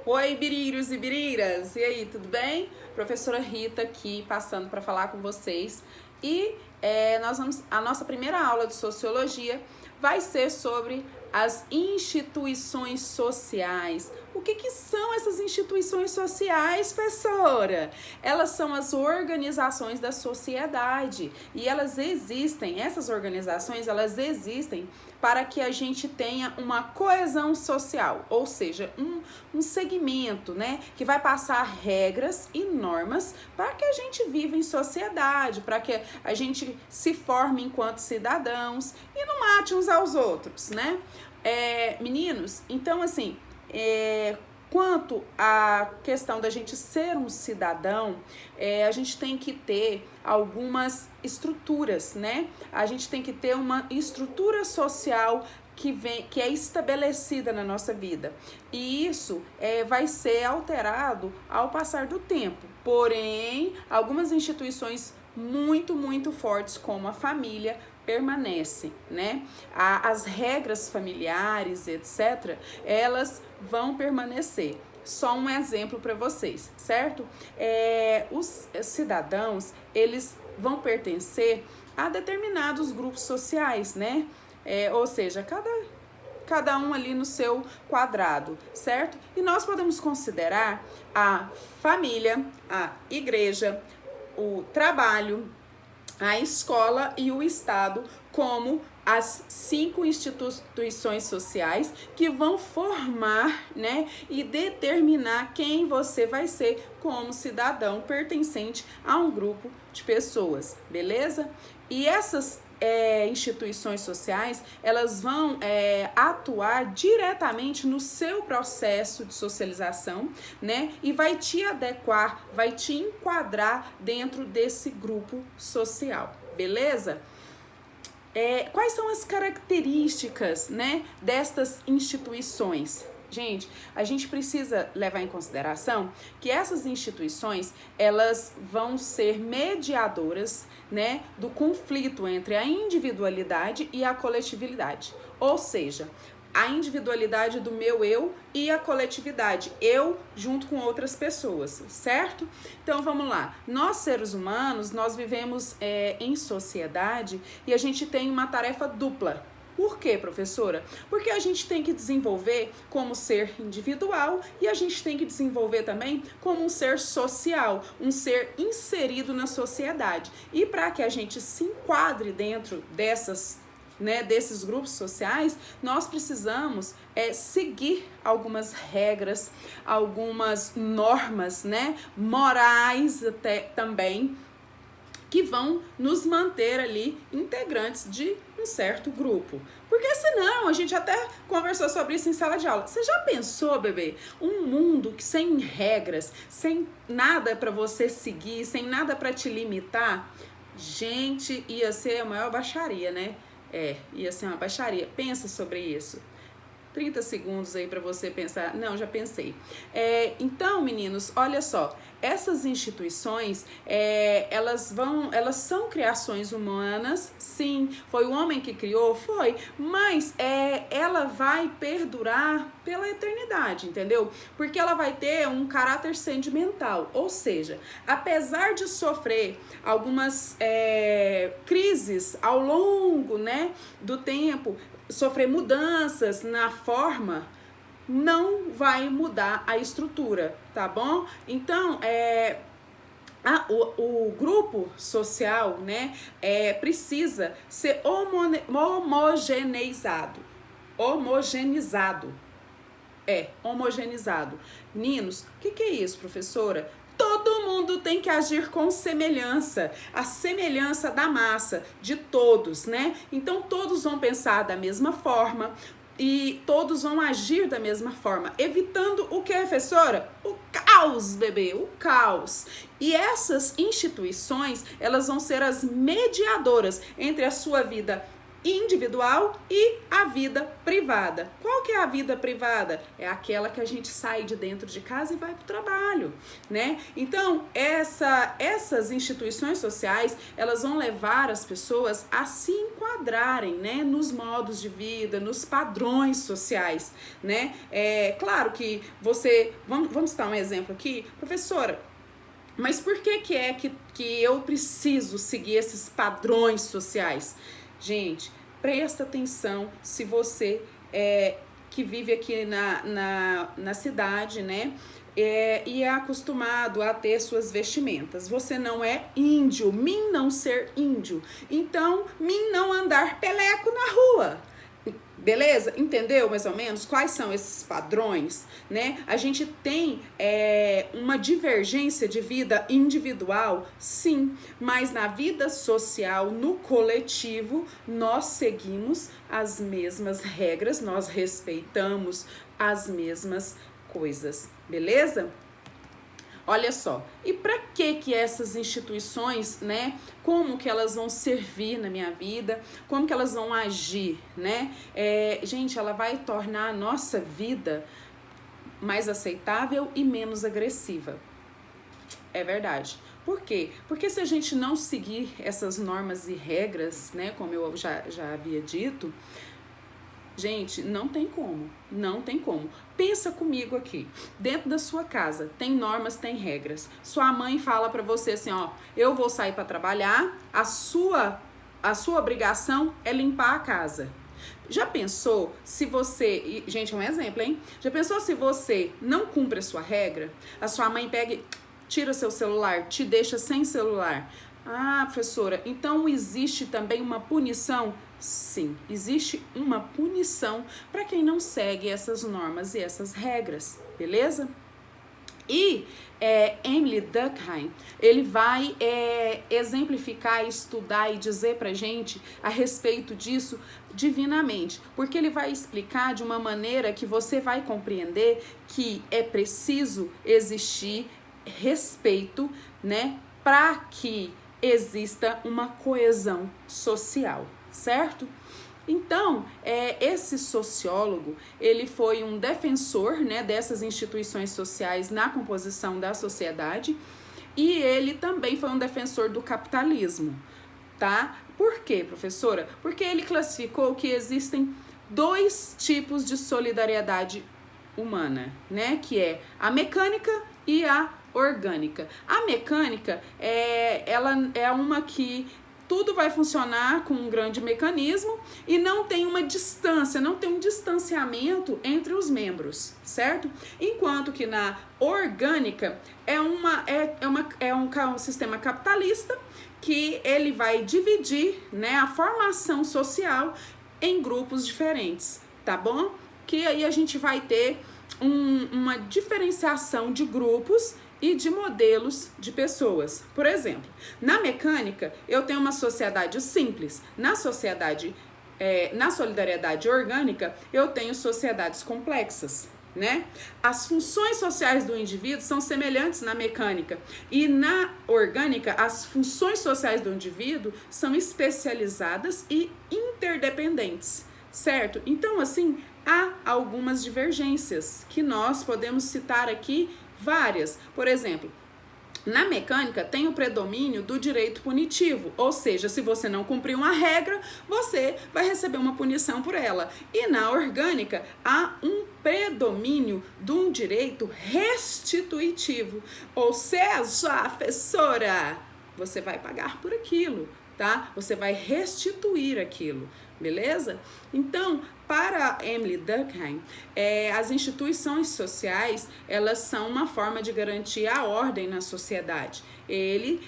Oi, birírios e biriras! E aí, tudo bem? Professora Rita aqui, passando para falar com vocês. E a nossa primeira aula de Sociologia vai ser sobre as instituições sociais. O que são essas instituições sociais, professora? Elas são as organizações da sociedade e essas organizações, elas existem para que a gente tenha uma coesão social, ou seja, um segmento, né, que vai passar regras e normas para que a gente viva em sociedade, para que a gente se forme enquanto cidadãos e não mate uns aos outros, né? Meninos, então assim, quanto à questão da gente ser um cidadão, a gente tem que ter algumas estruturas, né? A gente tem que ter uma estrutura social que é estabelecida na nossa vida. E isso vai ser alterado ao passar do tempo. Porém, algumas instituições muito fortes, como a família, permanece, né? As regras familiares, etc., elas vão permanecer. Só um exemplo para vocês, certo? Os cidadãos, eles vão pertencer a determinados grupos sociais, né? Ou seja, cada um ali no seu quadrado, certo? E nós podemos considerar a família, a igreja, o trabalho, a escola e o Estado como as 5 instituições sociais que vão formar, né, e determinar quem você vai ser como cidadão pertencente a um grupo de pessoas, beleza? E essas instituições sociais, elas vão atuar diretamente no seu processo de socialização, né? E vai te adequar, vai te enquadrar dentro desse grupo social, beleza? Quais são as características, né, destas instituições? Gente, a gente precisa levar em consideração que essas instituições, elas vão ser mediadoras, né, do conflito entre a individualidade e a coletividade. Ou seja, a individualidade do meu eu e a coletividade, eu junto com outras pessoas, certo? Então vamos lá, nós seres humanos, nós vivemos em sociedade e a gente tem uma tarefa dupla. Por quê, professora? Porque a gente tem que desenvolver como ser individual e a gente tem que desenvolver também como um ser social, um ser inserido na sociedade. E para que a gente se enquadre dentro desses grupos sociais, nós precisamos seguir algumas regras, algumas normas, né, morais até também, que vão nos manter ali integrantes de um certo grupo. Porque senão, a gente até conversou sobre isso em sala de aula. Você já pensou, bebê, um mundo que sem regras, sem nada para você seguir, sem nada para te limitar? Gente, ia ser a maior baixaria, né? Ia ser uma baixaria. Pensa sobre isso. 30 segundos aí para você pensar. Não, já pensei. Então, meninos, olha só. Essas instituições, elas são criações humanas, sim. Foi o homem que criou? Foi. Mas ela vai perdurar pela eternidade, entendeu? Porque ela vai ter um caráter sentimental. Ou seja, apesar de sofrer algumas crises ao longo, né, do tempo, sofrer mudanças na forma, não vai mudar a estrutura, tá bom? Então, o grupo social, né, precisa ser homogeneizado. Homogeneizado. Meninos, o que é isso, professora? Todo mundo tem que agir com semelhança, a semelhança da massa, de todos, né? Então, todos vão pensar da mesma forma e todos vão agir da mesma forma, evitando o que, professora? O caos, bebê, o caos. E essas instituições, elas vão ser as mediadoras entre a sua vida individual e a vida privada. Qual que é a vida privada? É aquela que a gente sai de dentro de casa e vai para o trabalho, né? Então, essas instituições sociais, elas vão levar as pessoas a se enquadrarem, né, nos modos de vida, nos padrões sociais, né? Claro que vamos citar um exemplo aqui, professora, mas por que eu preciso seguir esses padrões sociais? Gente, presta atenção se você que vive aqui na cidade, né? E é acostumado a ter suas vestimentas. Você não é índio, mim não ser índio. Então, mim não andar peleco na rua. Beleza? Entendeu mais ou menos quais são esses padrões, né? A gente tem uma divergência de vida individual, sim, mas na vida social, no coletivo, nós seguimos as mesmas regras, nós respeitamos as mesmas coisas, beleza? Olha só, e para que essas instituições, né, como que elas vão servir na minha vida, como que elas vão agir, né? Gente, ela vai tornar a nossa vida mais aceitável e menos agressiva. É verdade. Por quê? Porque se a gente não seguir essas normas e regras, né, como eu já havia dito, gente, não tem como, não tem como. Pensa comigo aqui, dentro da sua casa, tem normas, tem regras. Sua mãe fala pra você assim, ó, eu vou sair pra trabalhar, a sua obrigação é limpar a casa. Já pensou se você, gente, é um exemplo, hein? Já pensou se você não cumpre a sua regra, a sua mãe pega e tira seu celular, te deixa sem celular? Ah, professora, então existe também uma punição? Sim, existe uma punição para quem não segue essas normas e essas regras, beleza? E Emile Durkheim, ele vai exemplificar, estudar e dizer pra gente a respeito disso divinamente, porque ele vai explicar de uma maneira que você vai compreender que é preciso existir respeito, né, para que exista uma coesão social, certo? Então, esse sociólogo, ele foi um defensor, né, dessas instituições sociais na composição da sociedade, e ele também foi um defensor do capitalismo, tá? Por quê, professora? Porque ele classificou que existem dois tipos de solidariedade humana, né, que é a mecânica e a orgânica. A mecânica ela é uma que tudo vai funcionar com um grande mecanismo e não tem uma distância, não tem um distanciamento entre os membros, certo? Enquanto que na orgânica é um sistema capitalista que ele vai dividir, né, a formação social em grupos diferentes, tá bom? Que aí a gente vai ter uma diferenciação de grupos e de modelos de pessoas. Por exemplo, na mecânica, eu tenho uma sociedade simples. Na solidariedade orgânica, eu tenho sociedades complexas, né? As funções sociais do indivíduo são semelhantes na mecânica e na orgânica, as funções sociais do indivíduo são especializadas e interdependentes, certo? Então, assim, há algumas divergências que nós podemos citar aqui várias. Por exemplo, na mecânica tem o predomínio do direito punitivo, ou seja, se você não cumprir uma regra, você vai receber uma punição por ela. E na orgânica há um predomínio de um direito restitutivo, ou seja, professora, você vai pagar por aquilo, tá? Você vai restituir aquilo, beleza? Então, para Emile Durkheim, as instituições sociais, elas são uma forma de garantir a ordem na sociedade. Ele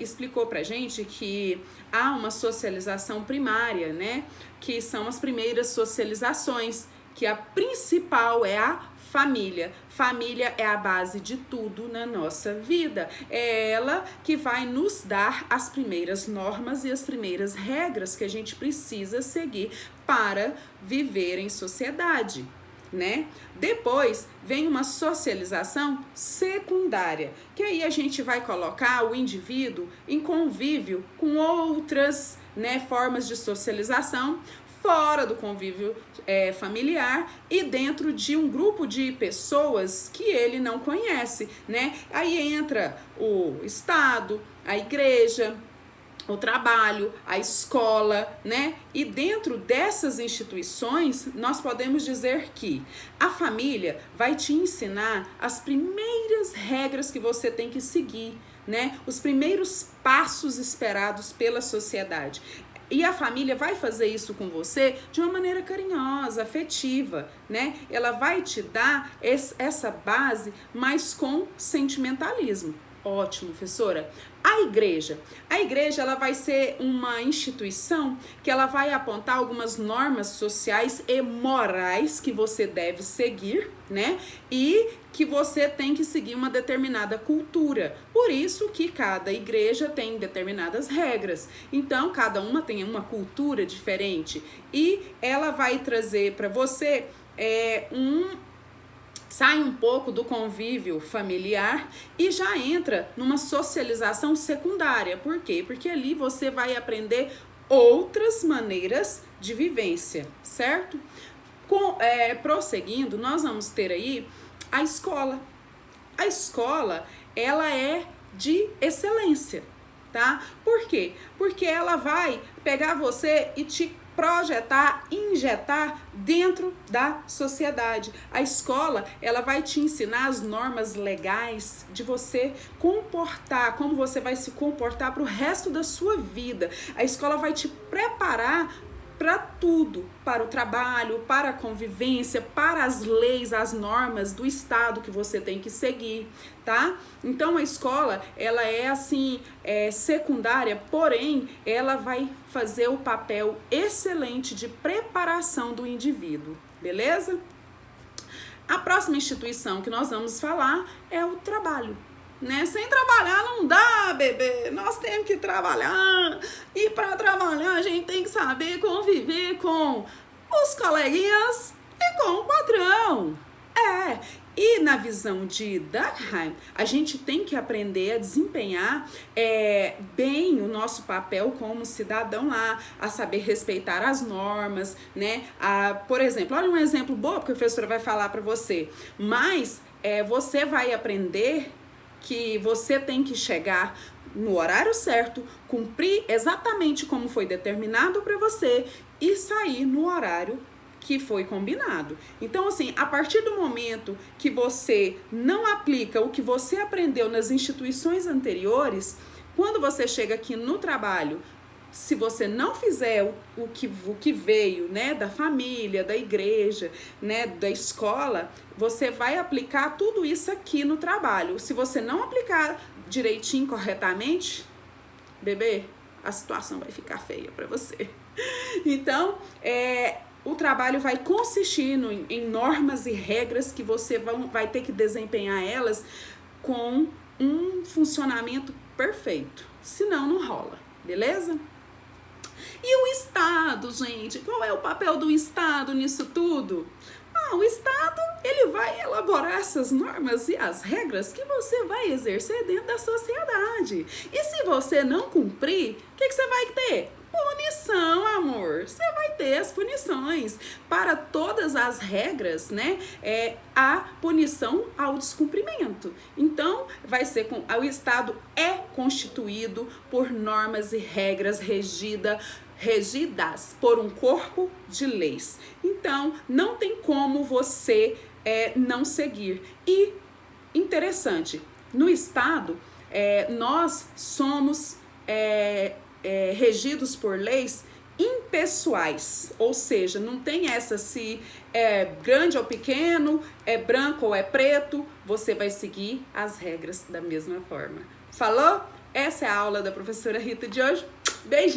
explicou pra gente que há uma socialização primária, né? Que são as primeiras socializações, que a principal é a família. Família é a base de tudo na nossa vida. É ela que vai nos dar as primeiras normas e as primeiras regras que a gente precisa seguir para viver em sociedade, né? Depois vem uma socialização secundária, que aí a gente vai colocar o indivíduo em convívio com outras né, formas de socialização fora do convívio familiar e dentro de um grupo de pessoas que ele não conhece, né? Aí entra o Estado, a igreja, o trabalho, a escola, né? E dentro dessas instituições, nós podemos dizer que a família vai te ensinar as primeiras regras que você tem que seguir, né? Os primeiros passos esperados pela sociedade. E a família vai fazer isso com você de uma maneira carinhosa, afetiva, né? Ela vai te dar essa base, mas com sentimentalismo. Ótimo, professora. A igreja ela vai ser uma instituição que ela vai apontar algumas normas sociais e morais que você deve seguir, né? E que você tem que seguir uma determinada cultura. Por isso que cada igreja tem determinadas regras. Então, cada uma tem uma cultura diferente e ela vai trazer para você sai um pouco do convívio familiar e já entra numa socialização secundária. Por quê? Porque ali você vai aprender outras maneiras de vivência, certo? Prosseguindo, nós vamos ter aí a escola. A escola, ela é de excelência, tá? Por quê? Porque ela vai pegar você e te projetar, injetar dentro da sociedade. A escola, ela vai te ensinar as normas legais de você comportar, como você vai se comportar para o resto da sua vida. A escola vai te preparar para tudo, para o trabalho, para a convivência, para as leis, as normas do estado que você tem que seguir, tá? Então a escola, ela é assim, secundária, porém ela vai fazer o papel excelente de preparação do indivíduo, beleza? A próxima instituição que nós vamos falar é o trabalho. Né? Sem trabalhar não dá, bebê. Nós temos que trabalhar. E para trabalhar a gente tem que saber conviver com os coleguinhas e com o patrão. E na visão de Durkheim, a gente tem que aprender a desempenhar bem o nosso papel como cidadão lá, a saber respeitar as normas, né? Por exemplo, olha um exemplo bom que a professora vai falar para você. Mas você vai aprender que você tem que chegar no horário certo, cumprir exatamente como foi determinado para você e sair no horário que foi combinado. Então, assim, a partir do momento que você não aplica o que você aprendeu nas instituições anteriores, quando você chega aqui no trabalho, se você não fizer o que veio, né, da família, da igreja, né, da escola, você vai aplicar tudo isso aqui no trabalho. Se você não aplicar direitinho, corretamente, bebê, a situação vai ficar feia para você. Então, o trabalho vai consistir em normas e regras que você vai ter que desempenhar elas com um funcionamento perfeito. Senão, não rola, beleza? E o Estado, gente? Qual é o papel do Estado nisso tudo? O Estado, ele vai elaborar essas normas e as regras que você vai exercer dentro da sociedade. E se você não cumprir, o que você vai ter? Punição, amor. Você vai ter as punições. Para todas as regras, né? A punição ao descumprimento. Então, vai ser o Estado é constituído por normas e regras regidas por um corpo de leis. Então, não tem como você não seguir. E, interessante, no Estado, nós somos regidos por leis impessoais, ou seja, não tem essa se é grande ou pequeno, é branco ou é preto, você vai seguir as regras da mesma forma. Falou? Essa é a aula da professora Rita de hoje. Beijinho!